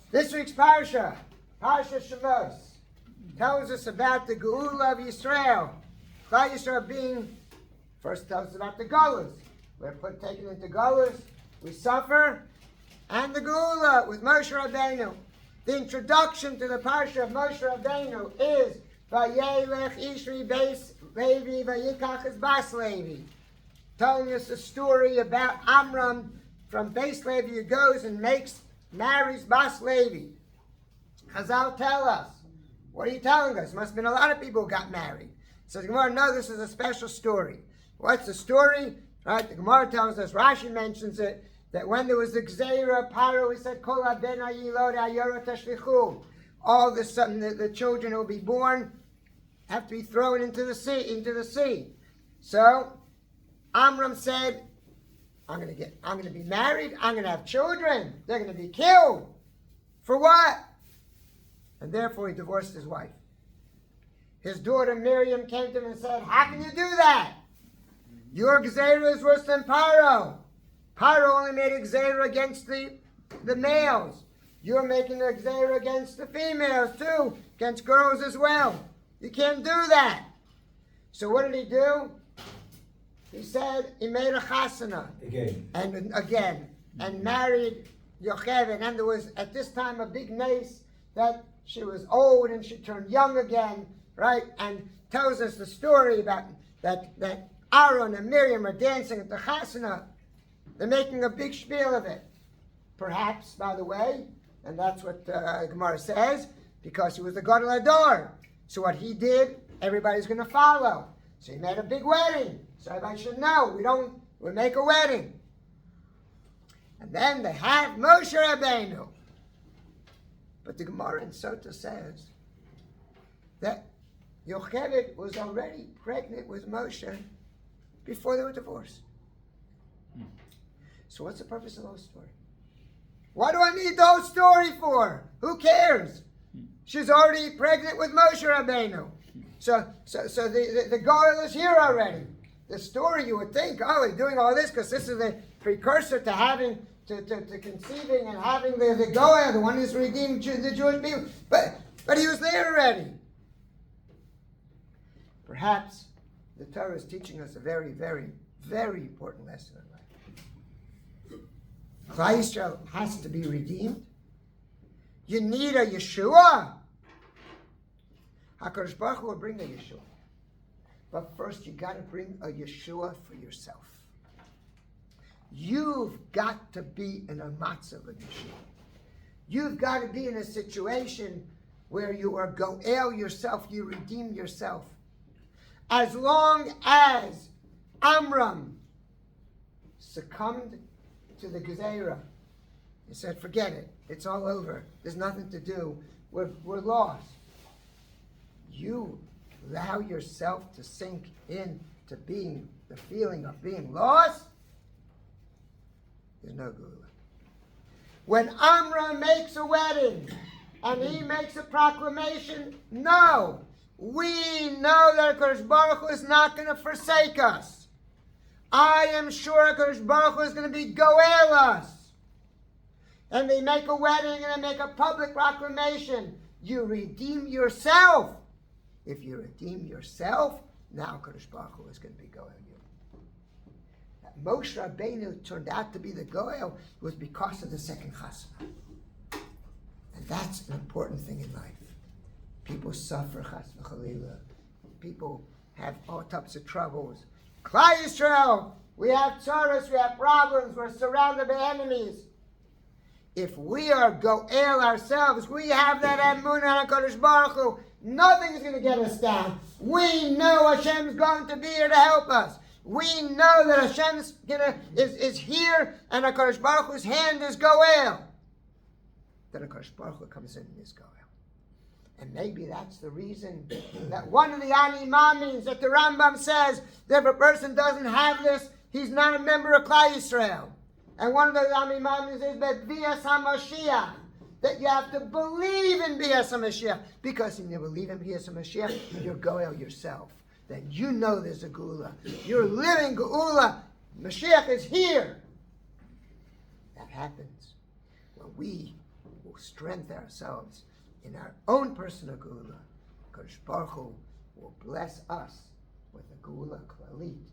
This week's Parshas Shmos, tells us about the Geula of Yisrael. Klal Yisrael being, first tells us about the Gullahs. We're taken into Gullahs, we suffer, and the Geula with Moshe Rabbeinu. The introduction to the Parsha of Moshe Rabbeinu is Vayelech Ishri Beis Levi Vayikach es Bas Levi, telling us a story about Amram from Beis Levi who goes and marries Bas Levi. Chazal tell us, what are you telling us? Must have been a lot of people who got married. So the Gemara, no, this is a special story. What's the story? Right, the Gemara tells us, Rashi mentions it, that when there was the Gzeira, Paro, he said, Kol ben ayilod ayora tashlichu. All of a sudden, the children who will be born have to be thrown into the sea. So Amram said, I'm going to be married. I'm going to have children. They're going to be killed. For what? And therefore he divorced his wife. His daughter Miriam came to him and said, how can you do that? Your Gzeira is worse than Paro. Paro only made a Gzeira against the males. You're making a Gzeira against the females too, against girls as well. You can't do that. So what did he do? He said he made a chasana and married Yocheved. And there was at this time a big nace that she was old and she turned young again, right? And tells us the story about that Aaron and Miriam are dancing at the chasana. They're making a big spiel of it. Perhaps, by the way, and that's what Gemara says, because he was the Gadol Hador. So what he did, everybody's going to follow. So he made a big wedding. So everybody should know, we make a wedding. And then they have Moshe Rabbeinu. But the Gemara in Sota says that Yocheved was already pregnant with Moshe before they were divorced. So what's the purpose of the whole story? What do I need the whole story for? Who cares? She's already pregnant with Moshe Rabbeinu. So the goal is here already. The story, you would think, he's doing all this because this is the precursor to having, to conceiving and having the Goel, the one who's redeemed the Jewish people. But he was there already. Perhaps the Torah is teaching us a very, very, very important lesson in life. Klal Yisrael has to be redeemed. You need a Yeshua. HaKadosh Baruch Hu will bring a Yeshua. But first you got to bring a Yeshua for yourself. You've got to be in a matzah of Yeshua. You've got to be in a situation where you are goel yourself, you redeem yourself. As long as Amram succumbed to the Gezeira, he said, forget it. It's all over. There's nothing to do. We're lost. You allow yourself to sink into being the feeling of being lost, there's no Geula. When Amram makes a wedding and he makes a proclamation, no, we know that HaKadosh Baruch Hu is not going to forsake us. I am sure HaKadosh Baruch Hu is going to be goel us. And they make a wedding and they make a public proclamation. You redeem yourself. If you redeem yourself, now HaKadosh Baruch Hu is going to be goel you. That Moshe Rabbeinu turned out to be the goel was because of the second chasana. And that's an important thing in life. People suffer, chas v'chalila. People have all types of troubles. Klal Yisrael, we have tzaras, we have problems, we're surrounded by enemies. If we are goel ourselves, we have that emunah on HaKadosh Baruch Hu, nothing is going to get us down. We know Hashem is going to be here to help us. We know that Hashem is here and HaKadosh Baruch Hu's hand is goel. Then HaKadosh Baruch Hu comes in and is goel. And maybe that's the reason that one of the Ani Mamins that the Rambam says that if a person doesn't have this, he's not a member of Klal Yisrael. And one of the Ani Mamins is that Bias HaMashiach, that you have to believe in Bias HaMashiach. Because if you believe in Bias HaMashiach, you're goel yourself. Then you know there's a Geula. You're living Geula. Mashiach is here. That happens when we will strengthen ourselves in our own personal Geula. Kodesh Baruch Hu will bless us with the Geula Klalit